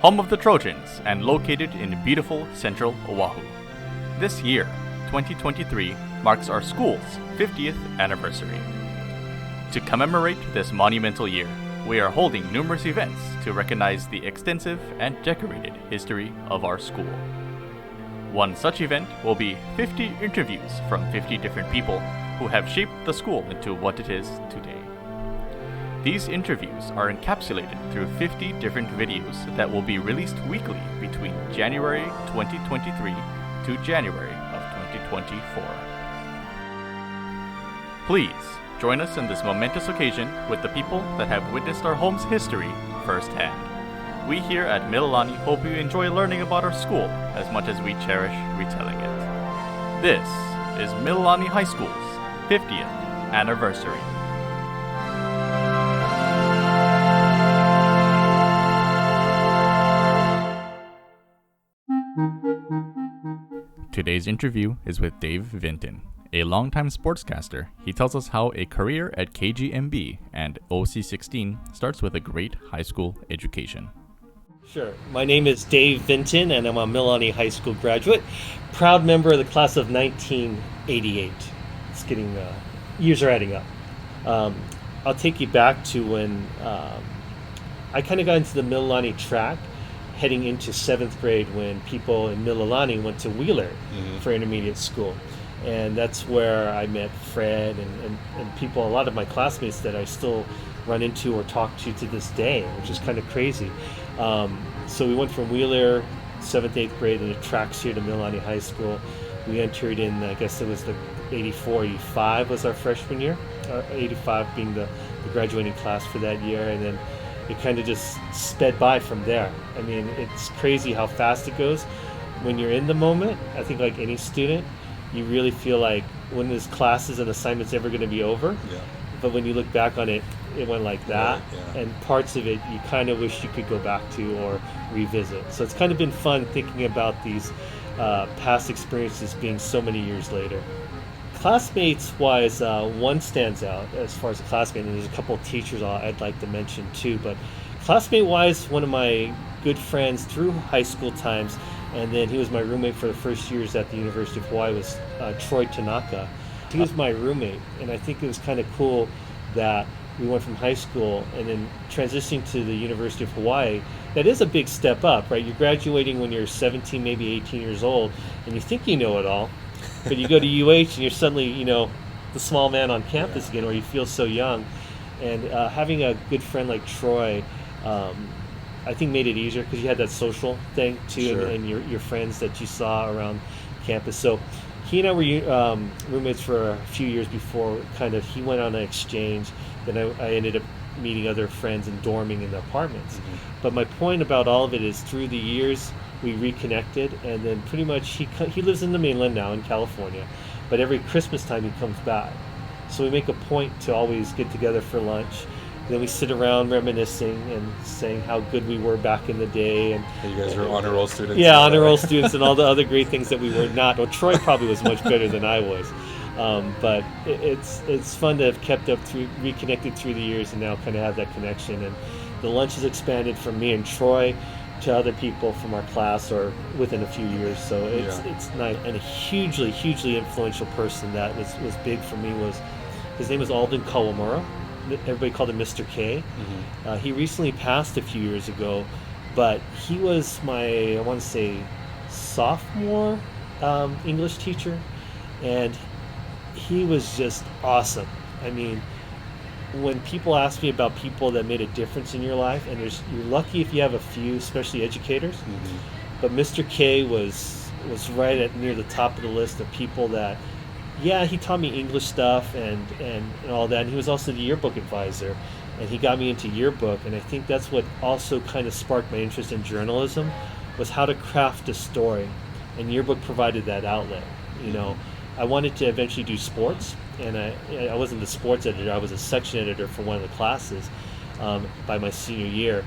home of the Trojans and located in beautiful central Oahu. This year, 2023, marks our school's 50th anniversary. To commemorate this monumental year, we are holding numerous events to recognize the extensive and decorated history of our school. One such event will be 50 interviews from 50 different people who have shaped the school into what it is today. These interviews are encapsulated through 50 different videos that will be released weekly between January 2023 to January of 2024. Please join us in this momentous occasion with the people that have witnessed our home's history firsthand. We here at Mililani hope you enjoy learning about our school as much as we cherish retelling it. This is Mililani High School's 50th anniversary. Today's interview is with Dave Vinton, a longtime sportscaster. He tells us how a career at KGMB and OC16 starts with a great high school education. Sure. My name is Dave Vinton, and I'm a Mililani High School graduate. Proud member of the class of 1988. It's getting, years are adding up. I'll take you back to when I kind of got into the Mililani track heading into 7th grade when people in Mililani went to Wheeler for intermediate school. And that's where I met Fred and people, a lot of my classmates that I still run into or talk to this day, which is kind of crazy. So we went from Wheeler, 7th, 8th grade, and it tracks here to Mililani High School. We entered in, I guess it was the 84, 85 was our freshman year, 85 being the graduating class for that year, and then it kind of just sped by from there. I mean, it's crazy how fast it goes. When you're in the moment, I think like any student, you really feel like when this classes and assignments ever going to be over. Yeah. But when you look back on it, it went like that. Right, yeah. And parts of it you kind of wish you could go back to or revisit. So it's kind of been fun thinking about these past experiences being so many years later. Classmates-wise, one stands out as far as a classmate, and there's a couple of teachers I'd like to mention too. But classmate-wise, one of my good friends through high school times, and then he was my roommate for the first years at the University of Hawaii, was Troy Tanaka. He was my roommate, and I think it was kind of cool that we went from high school and then transitioning to the University of Hawaii. That is a big step up, right? You're graduating when you're 17, maybe 18 years old, and you think you know it all, but you go to UH and you're suddenly, the small man on campus again, where you feel so young. And having a good friend like Troy, I think made it easier because you had that social thing too, sure. and your friends that you saw around campus. So he and I were roommates for a few years before he went on an exchange. Then I ended up meeting other friends and dorming in the apartments. But my point about all of it is through the years we reconnected, and then pretty much he lives in the mainland now in California, but every Christmas time he comes back. So we make a point to always get together for lunch. Then we sit around reminiscing and saying how good we were back in the day. And you guys were honor roll students. Yeah, honor roll students and all the other great things that we were not. Well, Troy probably was much better than I was. But it's fun to have kept up reconnected through the years and now kind of have that connection. And the lunch has expanded from me and Troy to other people from our class or within a few years. So it's nice. And a hugely, hugely influential person that was big for me his name was Alden Kawamura. Everybody called him Mr. K. He recently passed a few years ago, but he was my, I want to say, sophomore English teacher, and he was just awesome. I mean, when people ask me about people that made a difference in your life, and you're lucky if you have a few, especially educators, but Mr. K was right near the top of the list of people that, he taught me English stuff and all that, and he was also the yearbook advisor, and he got me into Yearbook, and I think that's what also kind of sparked my interest in journalism, was how to craft a story, and Yearbook provided that outlet. I wanted to eventually do sports, and I wasn't the sports editor, I was a section editor for one of the classes by my senior year,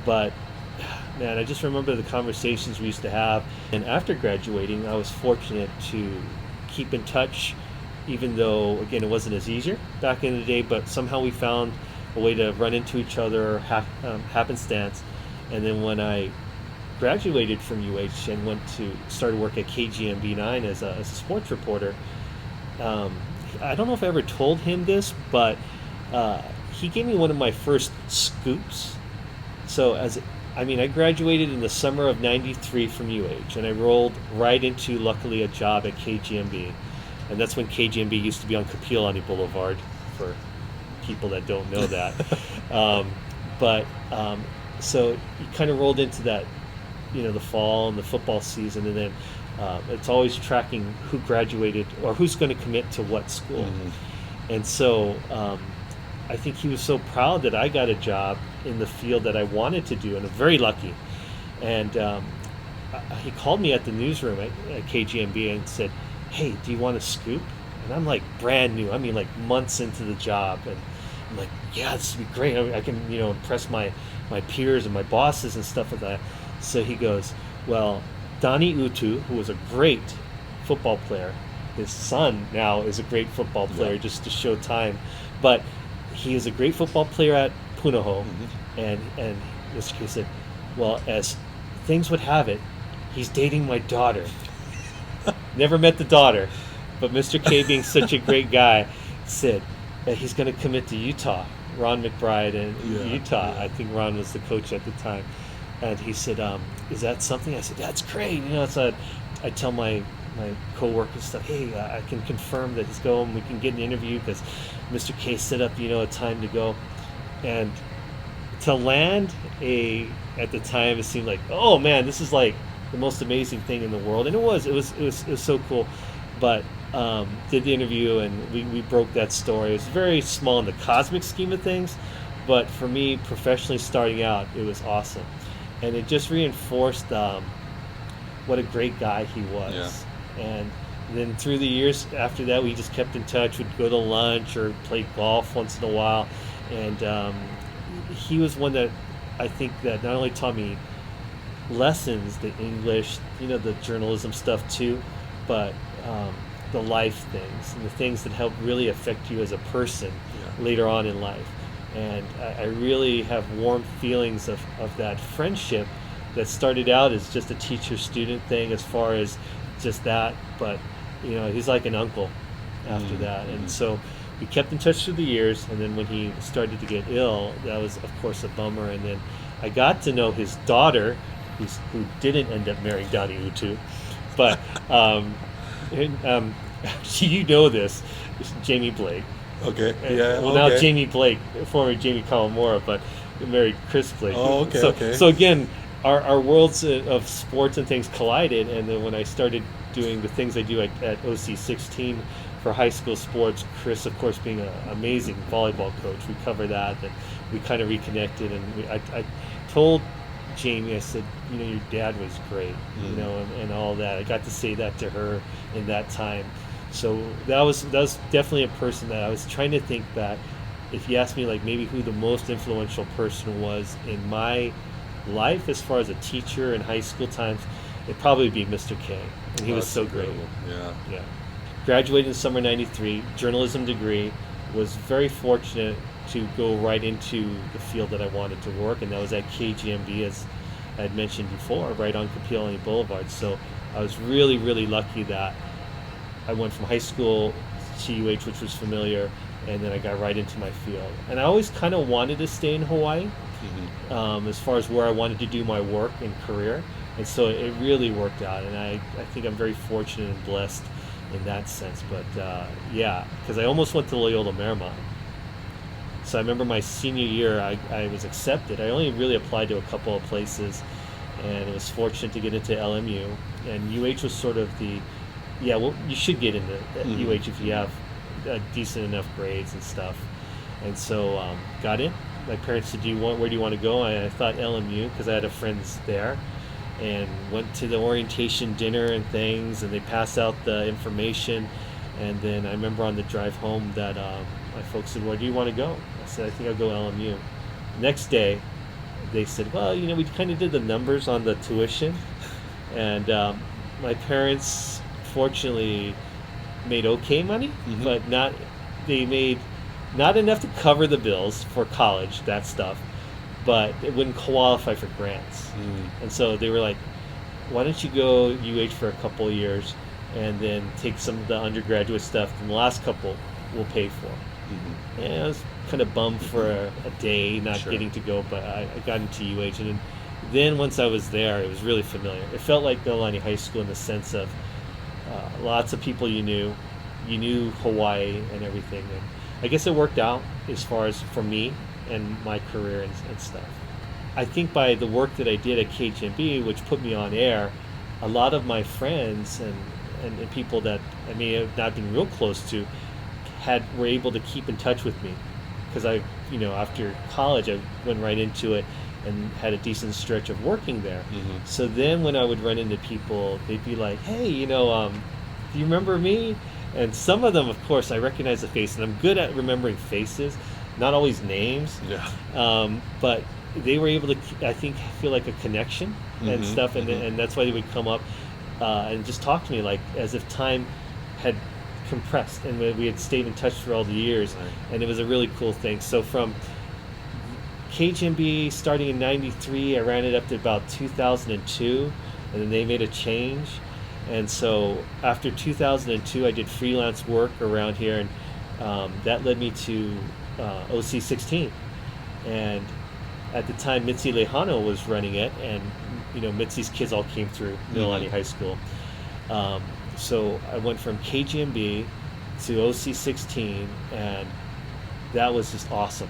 but man, I just remember the conversations we used to have, and after graduating I was fortunate to keep in touch, even though again it wasn't as easier back in the day, but somehow we found a way to run into each other happenstance. And then when I graduated from UH and started work at KGMB 9 as a sports reporter. I don't know if I ever told him this, but he gave me one of my first scoops. So I graduated in the summer of '93 from UH, and I rolled right into, luckily, a job at KGMB. And that's when KGMB used to be on Mililani Boulevard, for people that don't know that. So you kind of rolled into that, the fall and the football season, and then it's always tracking who graduated or who's going to commit to what school. Mm-hmm. And so I think he was so proud that I got a job in the field that I wanted to do, and I'm very lucky. And he called me at the newsroom at KGMB and said, "Hey, do you want a scoop?" And I'm like brand new. I mean, like months into the job, and I'm like, "Yeah, this would be great. I can, impress my peers and my bosses and stuff like that." So he goes, "Well, Donnie Utu, who was a great football player, his son now is a great football player, just to show time, but he is a great football player at Punahou." Mm-hmm. And Mr. K said, "Well, as things would have it, he's dating my daughter." Never met the daughter, but Mr. K, being such a great guy, said that he's going to commit to Utah. Ron McBride in Utah. Yeah. I think Ron was the coach at the time. And he said, "Is that something?" I said, "That's great." So I tell my co-workers stuff, "Hey, I can confirm that he's going. We can get an interview because Mr. K set up, a time to go." And to land at the time, it seemed like, oh man, this is like the most amazing thing in the world. And it was so cool. But did the interview, and we broke that story. It was very small in the cosmic scheme of things, but for me, professionally starting out, it was awesome. And it just reinforced what a great guy he was. Yeah. And then through the years after that, we just kept in touch. We'd go to lunch or play golf once in a while. And he was one that I think that not only taught me lessons, the English, the journalism stuff too, but the life things and the things that help really affect you as a person later on in life. And I really have warm feelings of that friendship that started out as just a teacher-student thing as far as just that, but he's like an uncle after that. And so we kept in touch through the years, and then when he started to get ill, that was of course a bummer. And then I got to know his daughter, who didn't end up marrying Donnie Utu, but this, Jamie Blake. Okay. Now Jamie Blake, former Jamie Kawamura, but married Chris Blake. Oh, okay. Okay. So again, our worlds of sports and things collided, and then when I started doing the things I do at OC16 for high school sports, Chris, of course, being an amazing volleyball coach, we covered that, and we kind of reconnected, and I told Jamie, I said, your dad was great, and all that. I got to say that to her in that time. So that was definitely a person that I was trying to think back. If you ask me, like, maybe who the most influential person was in my life as far as a teacher in high school times, it'd probably be Mr. K. And he was so incredible. Great. Yeah. Graduated in summer '93, journalism degree. Was very fortunate to go right into the field that I wanted to work, and that was at KGMB, as I had mentioned before, right on Mililani Boulevard. So I was really, really lucky that I went from high school to UH, which was familiar, and then I got right into my field. And I always kind of wanted to stay in Hawaii, as far as where I wanted to do my work and career. And so it really worked out, and I think I'm very fortunate and blessed in that sense. But because I almost went to Loyola Marymount. So I remember my senior year, I was accepted. I only really applied to a couple of places, and I was fortunate to get into LMU. And UH was sort of you should get into UH if you have decent enough grades and stuff. And so got in. My parents said, where do you want to go? I thought LMU because I had friends there, and went to the orientation dinner and things, and they passed out the information. And then I remember on the drive home that my folks said, where do you want to go? I said, I think I'll go LMU. Next day, they said, well, we kind of did the numbers on the tuition. And my parents, fortunately, made okay money, but they made not enough to cover the bills for college, that stuff. but it wouldn't qualify for grants. And so they were like, why don't you go UH for a couple of years and then take some of the undergraduate stuff, and the last couple we'll pay for. And I was kind of bummed for a day not getting to go, but I got into UH, and then once I was there, it was really familiar. It felt like Mililani High School in the sense of lots of people you knew Hawaii and everything, and I guess it worked out as far as for me and my career and stuff. I think by the work that I did at KGMB, which put me on air, a lot of my friends and people that I may have not been real close to were able to keep in touch with me, because after college I went right into it and had a decent stretch of working there. So then when I would run into people, they'd be like, hey, do you remember me? And some of them, of course, I recognize the face, and I'm good at remembering faces, not always names. But they were able to, I think, feel like a connection and stuff, and that's why they would come up and just talk to me like as if time had compressed and we had stayed in touch for all the years. And it was a really cool thing. So from KGMB starting in '93, I ran it up to about 2002, and then they made a change. And so after 2002, I did freelance work around here, and that led me to OC16. And at the time, Mitzi Lejano was running it, and Mitzi's kids all came through Mililani High School. So I went from KGMB to OC16, and that was just awesome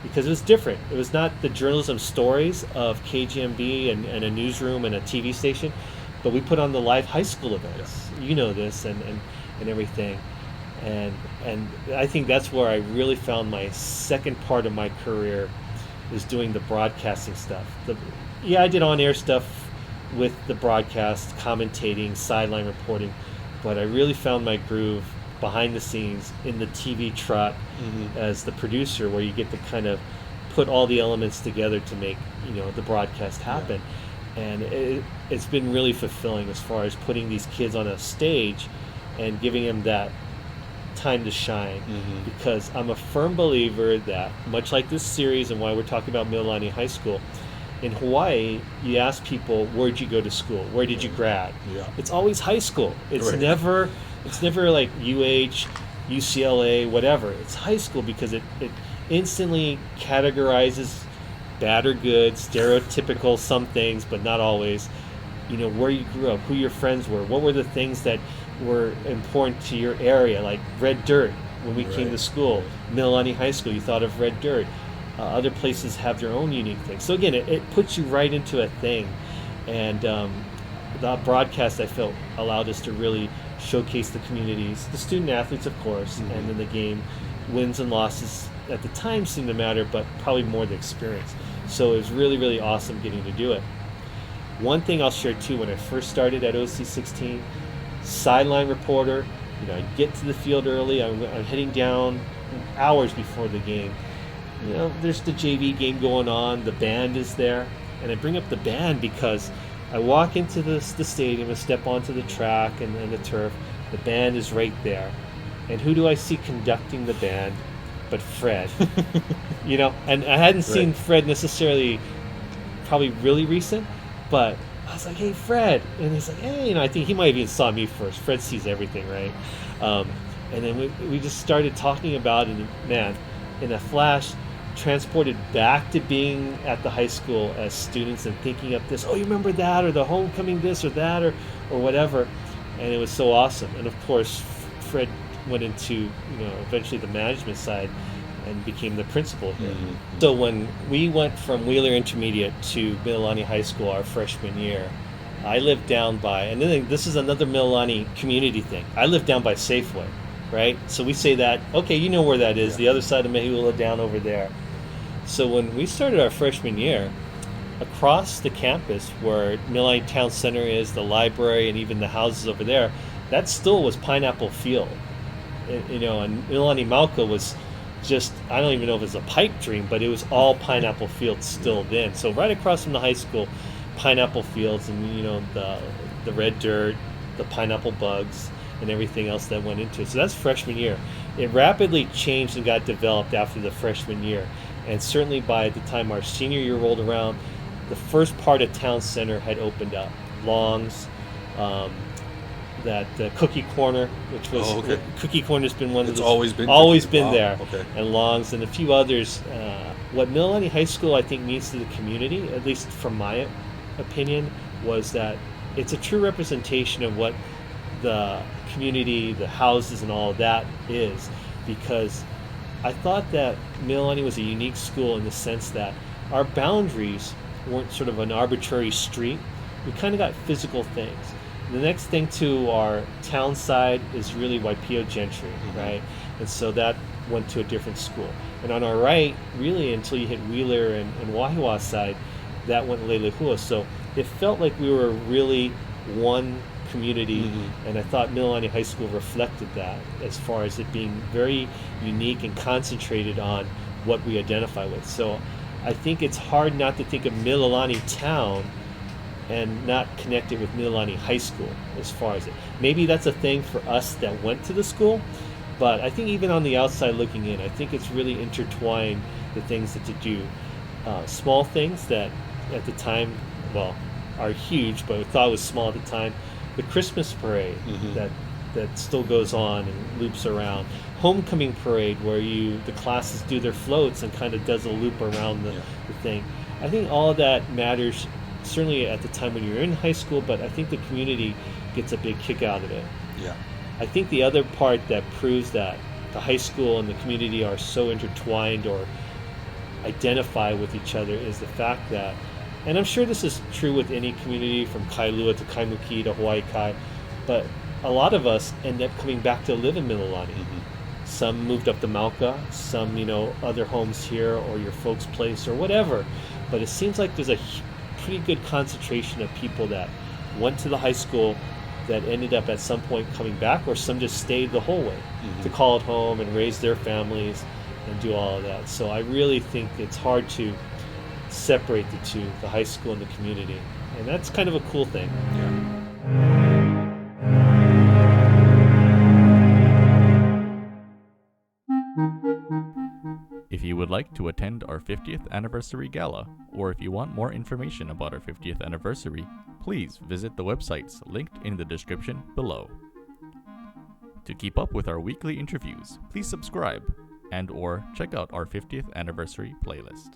because it was different. It was not the journalism stories of KGMB and a newsroom and a TV station, but we put on the live high school events. You know this and everything. And I think that's where I really found my second part of my career, is doing the broadcasting stuff. I did on-air stuff with the broadcast, commentating, sideline reporting, but I really found my groove behind the scenes in the TV truck as the producer, where you get to kind of put all the elements together to make the broadcast happen. And it's been really fulfilling as far as putting these kids on a stage and giving them that time to shine, because I'm a firm believer that, much like this series and why we're talking about Mililani High School, in Hawaii, you ask people, where'd you go to school? Where did you grad? It's always high school. It's never like UH, UCLA, whatever. It's high school because it instantly categorizes bad or good, stereotypical some things, but not always. Where you grew up, who your friends were, what were the things that were important to your area, like red dirt. When we came to school, Mililani High School, you thought of red dirt. Other places have their own unique things. So again, it puts you right into a thing. And the broadcast, I felt, allowed us to really showcase the communities, the student athletes, of course, and then the game. Wins and losses at the time seemed to matter, but probably more the experience. So it was really, really awesome getting to do it. One thing I'll share too, when I first started at OC16, sideline reporter, I get to the field early, I'm heading down hours before the game. There's the JV game going on, the band is there, and I bring up the band because I walk into the stadium and step onto the track and the turf. The band is right there. And who do I see conducting the band but Fred? And I hadn't seen Fred necessarily probably really recent, but I was like, hey, Fred. And he's like, hey, I think he might have even saw me first. Fred sees everything, right? And then we just started talking about it, and man, in a flash, transported back to being at the high school as students and thinking up this, you remember that, or the homecoming this or that, or whatever. And it was so awesome. And of course, Fred went into eventually the management side and became the principal here. So when we went from Wheeler Intermediate to Mililani High School our freshman year, I lived down by, and then this is another Mililani community thing, I lived down by Safeway, right? So we say that, okay, you know where that is, the other side of Mehiula, down over there. So when we started our freshman year, across the campus where Mililani Town Center is, the library, and even the houses over there, that still was Pineapple Field. And Mililani Mauka was just, I don't even know if it was a pipe dream, but it was all Pineapple Fields still then. So right across from the high school, Pineapple Fields, and the red dirt, the pineapple bugs, and everything else that went into it. So that's freshman year. It rapidly changed and got developed after the freshman year. And certainly by the time our senior year rolled around, the first part of town center had opened up. Long's, that Cookie Corner, which was Cookie Corner's been one of those always been there, okay. And Long's and a few others. What Mililani High School I think means to the community, at least from my opinion, was that it's a true representation of what the community, the houses, and all of that is, because I thought that Mililani was a unique school in the sense that our boundaries weren't sort of an arbitrary street. We kind of got physical things. The next thing to our town side is really Waipio Gentry, right? And so that went to a different school. And on our right, really until you hit Wheeler and Wahiawa side, that went Leilehua. So it felt like we were really one community, and I thought Mililani High School reflected that as far as it being very unique and concentrated on what we identify with. So I think it's hard not to think of Mililani Town and not connect it with Mililani High School as far as it. Maybe that's a thing for us that went to the school, but I think even on the outside looking in, I think it's really intertwined, the things that you do. Small things that at the time, well, are huge, but we thought it was small at the time. The Christmas parade that still goes on and loops around. Homecoming parade where the classes do their floats and kind of does a loop around the thing. I think all of that matters, certainly at the time when you're in high school, but I think the community gets a big kick out of it. Yeah. I think the other part that proves that the high school and the community are so intertwined or identify with each other is the fact that, and I'm sure this is true with any community from Kailua to Kaimuki to Hawaii Kai, but a lot of us end up coming back to live in Mililani. Some moved up to Mauka, some, other homes here or your folks' place or whatever. But it seems like there's a pretty good concentration of people that went to the high school that ended up at some point coming back, or some just stayed the whole way to call it home and raise their families and do all of that. So I really think it's hard to separate the two, the high school and the community. And that's kind of a cool thing. If you would like to attend our 50th Anniversary Gala, or if you want more information about our 50th anniversary, please visit the websites linked in the description below. To keep up with our weekly interviews, please subscribe and/or check out our 50th Anniversary playlist.